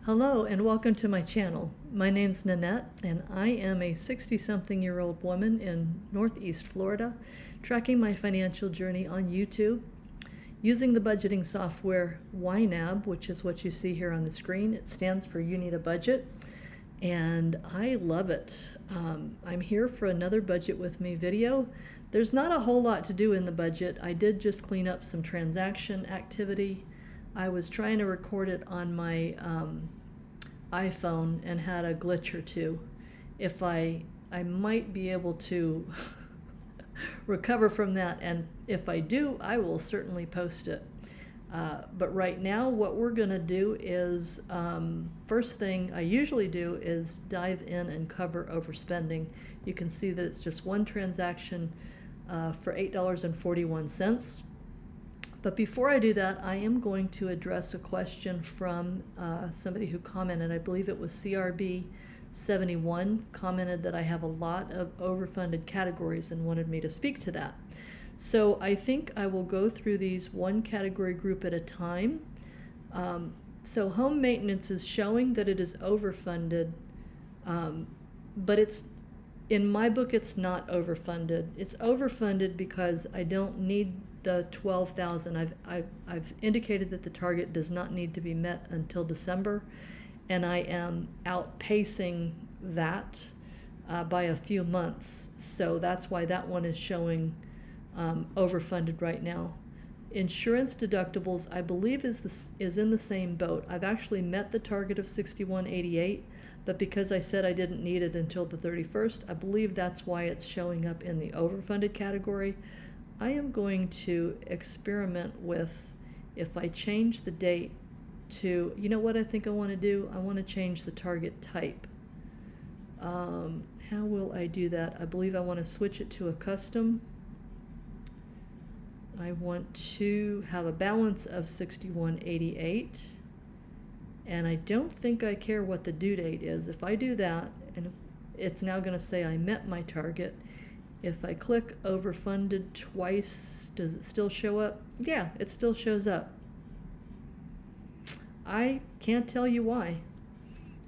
Hello and welcome to my channel. My name's Nanette and I am a 60-something-year-old woman in Northeast Florida tracking my financial journey on YouTube using the budgeting software YNAB, which is what you see here on the screen. It stands for You Need a Budget, and I love it. I'm here for another Budget With Me video. There's not a whole lot to do in the budget. I did just clean up some transaction activity. I was trying to record it on my iPhone and had a glitch or two. If I might be able to recover from that, and if I do, I will certainly post it. But right now what we're gonna do is, first thing I usually do is dive in and cover overspending. You can see that it's just one transaction for $8.41. But before I do that, I am going to address a question from somebody who commented. I believe it was CRB71 commented that I have a lot of overfunded categories and wanted me to speak to that. So I think I will go through these one category group at a time. So home maintenance is showing that it is overfunded, but it's, in my book, it's not overfunded. It's overfunded because I don't need the $12,000. I've indicated that the target does not need to be met until December, and I am outpacing that by a few months. So that's why that one is showing overfunded right now. Insurance deductibles, I believe, is in the same boat. I've actually met the target of $61.88, but because I said I didn't need it until the 31st, I believe that's why it's showing up in the overfunded category. I am going to experiment with, if I change the date to, you know what I think I want to do? I want to change the target type. How will I do that? I believe I want to switch it to a custom. I want to have a balance of $61.88, and I don't think I care what the due date is. If I do that, and it's now going to say I met my target. If I click overfunded twice, does it still show up? Yeah, it still shows up. I can't tell you why.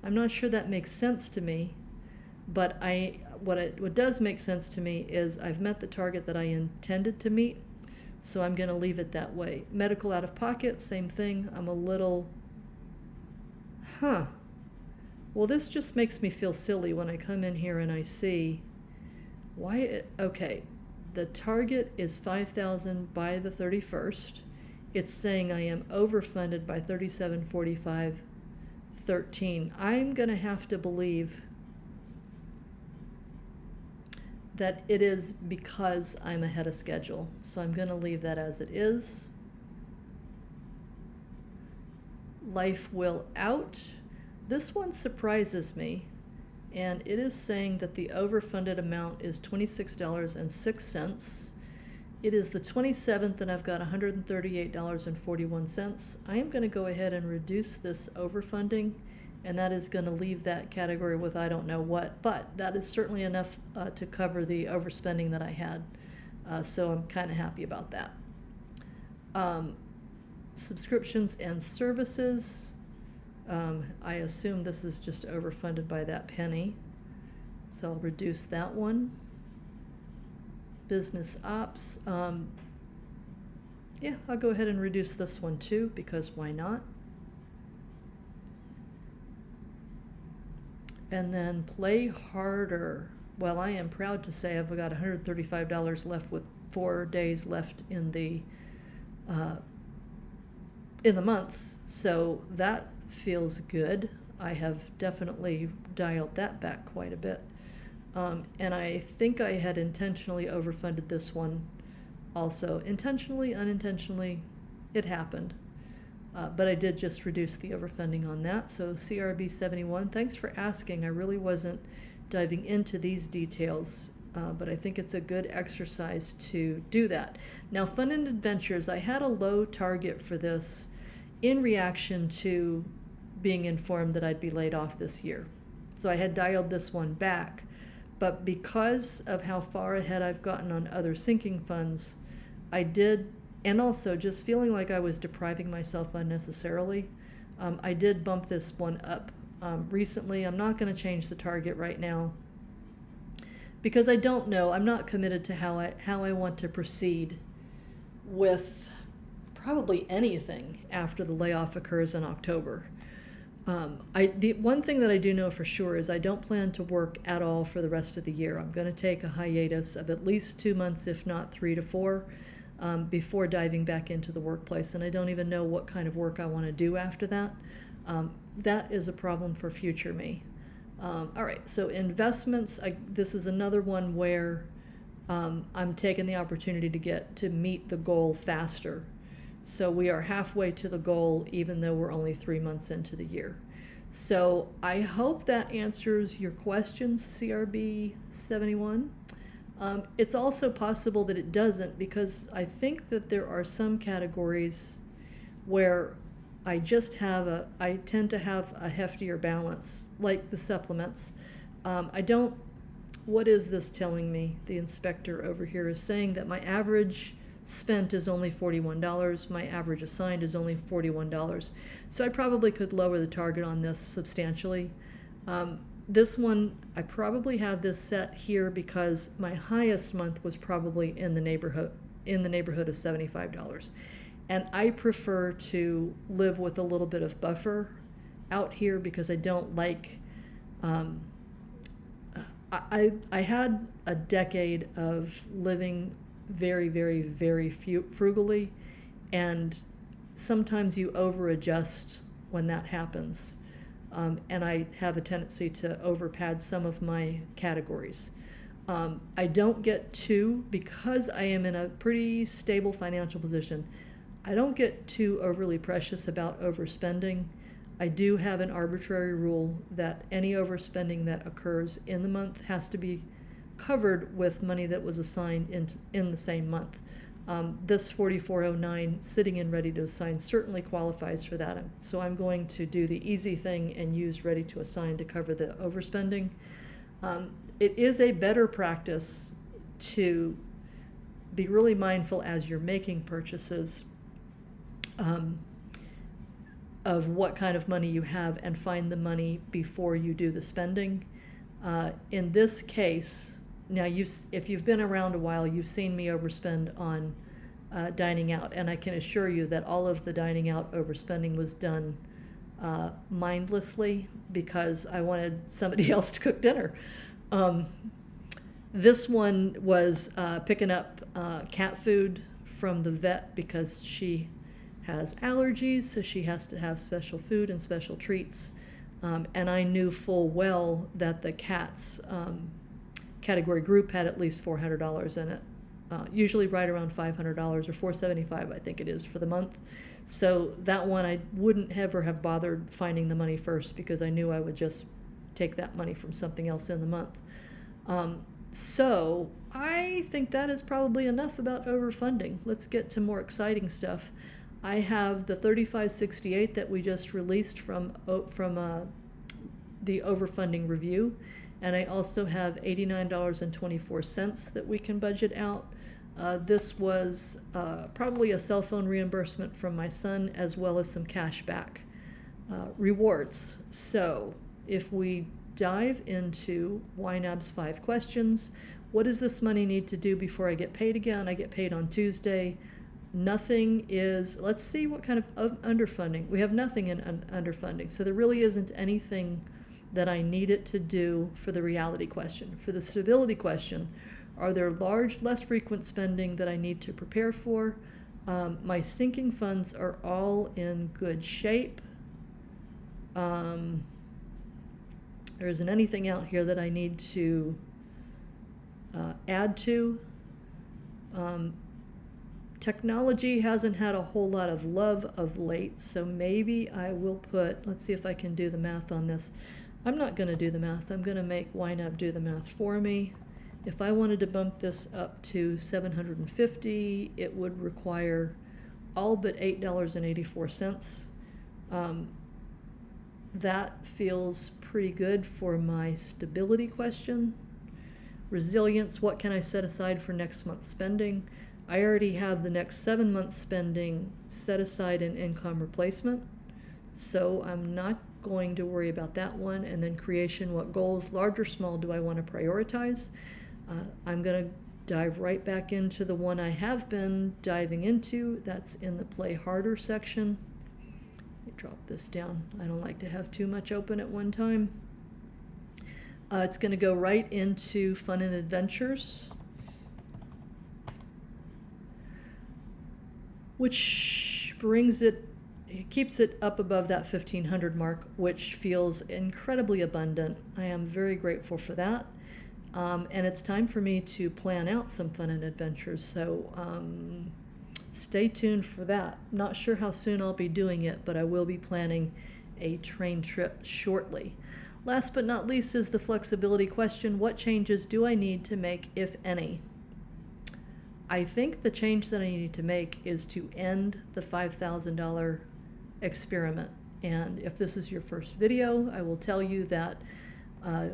I'm not sure that makes sense to me, but what does make sense to me is I've met the target that I intended to meet, so I'm going to leave it that way. Medical out of pocket, same thing. I'm a little, well, this just makes me feel silly when I come in here and I see okay, the target is $5,000 by the 31st. It's saying I am overfunded by $37.45.13. I'm going to have to believe that it is because I'm ahead of schedule. So I'm going to leave that as it is. Life will out. This one surprises me. And it is saying that the overfunded amount is $26.06. It is the 27th, and I've got $138.41. I am going to go ahead and reduce this overfunding, and that is going to leave that category with I don't know what, but that is certainly enough to cover the overspending that I had. So I'm kind of happy about that. Subscriptions and services. I assume this is just overfunded by that penny, so I'll reduce that one. Business ops, yeah, I'll go ahead and reduce this one too, because why not? And then play harder. Well, I am proud to say I've got $135 left with 4 days left in the month, so that feels good. I have definitely dialed that back quite a bit. And I think I had intentionally overfunded this one also. Intentionally, unintentionally, it happened. But I did just reduce the overfunding on that. So CRB71, thanks for asking. I really wasn't diving into these details, but I think it's a good exercise to do that. Now, Fun and Adventures, I had a low target for this in reaction to being informed that I'd be laid off this year. So I had dialed this one back, but because of how far ahead I've gotten on other sinking funds, I did, and also just feeling like I was depriving myself unnecessarily, I did bump this one up recently. I'm not going to change the target right now because I don't know. I'm not committed to how I want to proceed with probably anything after the layoff occurs in October. The one thing that I do know for sure is I don't plan to work at all for the rest of the year. I'm going to take a hiatus of at least 2 months, if not 3 to 4, before diving back into the workplace. And I don't even know what kind of work I want to do after that. That is a problem for future me. All right, so investments, this is another one where I'm taking the opportunity to meet the goal faster. So we are halfway to the goal, even though we're only 3 months into the year. So I hope that answers your questions, CRB 71. It's also possible that it doesn't, because I think that there are some categories where I tend to have a heftier balance, like the supplements. What is this telling me? The inspector over here is saying that my average spent is only $41. My average assigned is only $41. So I probably could lower the target on this substantially. This one, I probably have this set here because my highest month was probably in the neighborhood of $75. And I prefer to live with a little bit of buffer out here because I don't like, I had a decade of living very, very, very frugally, and sometimes you over-adjust when that happens. And I have a tendency to overpad some of my categories. I don't get because I am in a pretty stable financial position, I don't get too overly precious about overspending. I do have an arbitrary rule that any overspending that occurs in the month has to be covered with money that was assigned in the same month. This 4409 sitting in ready to assign certainly qualifies for that. So I'm going to do the easy thing and use ready to assign to cover the overspending. It is a better practice to be really mindful as you're making purchases of what kind of money you have and find the money before you do the spending. In this case, now if you've been around a while, you've seen me overspend on dining out, and I can assure you that all of the dining out overspending was done mindlessly because I wanted somebody else to cook dinner. This one was picking up cat food from the vet because she has allergies, so she has to have special food and special treats. And I knew full well that the cats category group had at least $400 in it, usually right around $500 or $475, I think it is, for the month. So that one I wouldn't ever have bothered finding the money first because I knew I would just take that money from something else in the month. So I think that is probably enough about overfunding. Let's get to more exciting stuff. I have the 3568 that we just released from the overfunding review, and I also have $89.24 that we can budget out. This was probably a cell phone reimbursement from my son, as well as some cash back rewards. So if we dive into YNAB's 5 questions, what does this money need to do before I get paid again? I get paid on Tuesday. Nothing is, let's see what kind of underfunding. We have nothing in underfunding, so there really isn't anything that I need it to do for the reality question. For the stability question, are there large, less frequent spending that I need to prepare for? My sinking funds are all in good shape. There isn't anything out here that I need to add to. Technology hasn't had a whole lot of love of late, so maybe I will put, let's see if I can do the math on this. I'm not going to do the math. I'm going to make YNAB do the math for me. If I wanted to bump this up to $750, it would require all but $8.84. That feels pretty good for my stability question. Resilience, what can I set aside for next month's spending? I already have the next 7 months spending set aside in income replacement. So I'm not going to worry about that one. And then creation, what goals, large or small, do I want to prioritize? I'm going to dive right back into the one I have been diving into. That's in the play harder section. Let me drop this down. I don't like to have too much open at one time. It's going to go right into fun and adventures, which brings it keeps it up above that 1500 mark, which feels incredibly abundant. I am very grateful for that. And it's time for me to plan out some fun and adventures. So stay tuned for that. Not sure how soon I'll be doing it, but I will be planning a train trip shortly. Last but not least is the flexibility question. What changes do I need to make, if any? I think the change that I need to make is to end the $5,000 experiment. And if this is your first video, I will tell you that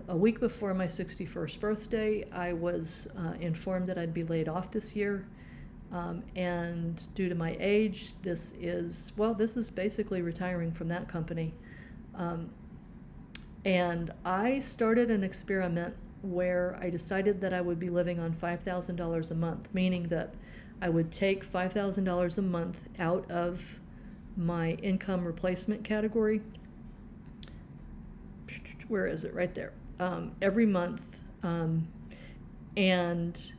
a week before my 61st birthday, I was informed that I'd be laid off this year. And due to my age, this is basically retiring from that company. And I started an experiment where I decided that I would be living on $5,000 a month, meaning that I would take $5,000 a month out of my income replacement category. Where is it? Right there. Every month. And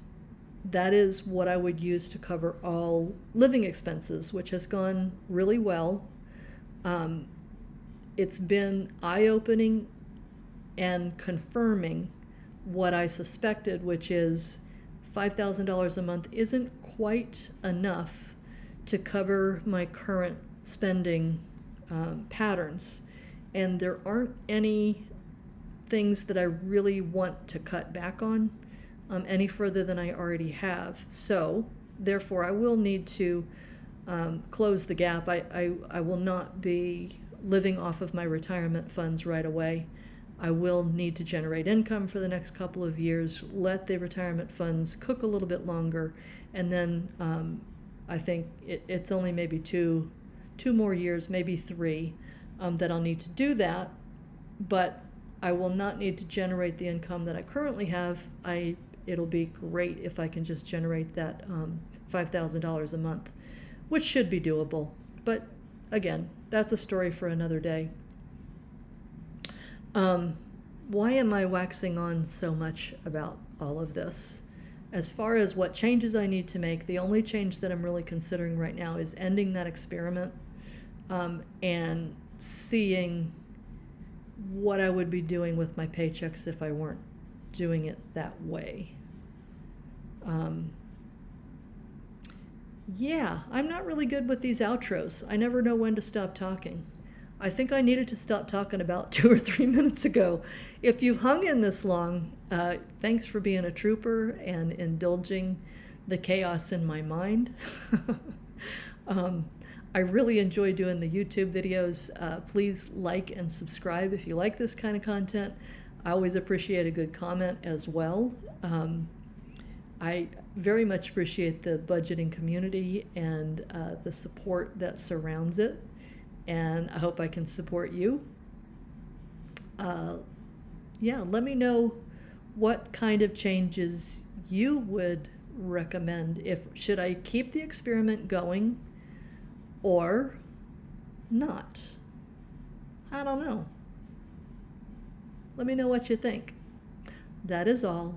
that is what I would use to cover all living expenses, which has gone really well. It's been eye-opening and confirming what I suspected, which is $5,000 a month isn't quite enough to cover my current spending patterns. And there aren't any things that I really want to cut back on any further than I already have. So therefore I will need to close the gap. I will not be living off of my retirement funds right away. I will need to generate income for the next couple of years, let the retirement funds cook a little bit longer, and then I think it's only maybe two more years, maybe 3, that I'll need to do that, but I will not need to generate the income that I currently have. It'll be great if I can just generate that $5,000 a month, which should be doable. But again, that's a story for another day. Why am I waxing on so much about all of this? As far as what changes I need to make, the only change that I'm really considering right now is ending that experiment and seeing what I would be doing with my paychecks if I weren't doing it that way. Yeah, I'm not really good with these outros. I never know when to stop talking. I think I needed to stop talking about 2 or 3 minutes ago. If you've hung in this long, thanks for being a trooper and indulging the chaos in my mind. I really enjoy doing the YouTube videos. Please like and subscribe if you like this kind of content. I always appreciate a good comment as well. I very much appreciate the budgeting community and the support that surrounds it. And I hope I can support you. Yeah, let me know what kind of changes you would recommend. Should I keep the experiment going or not? I don't know. Let me know what you think. That is all.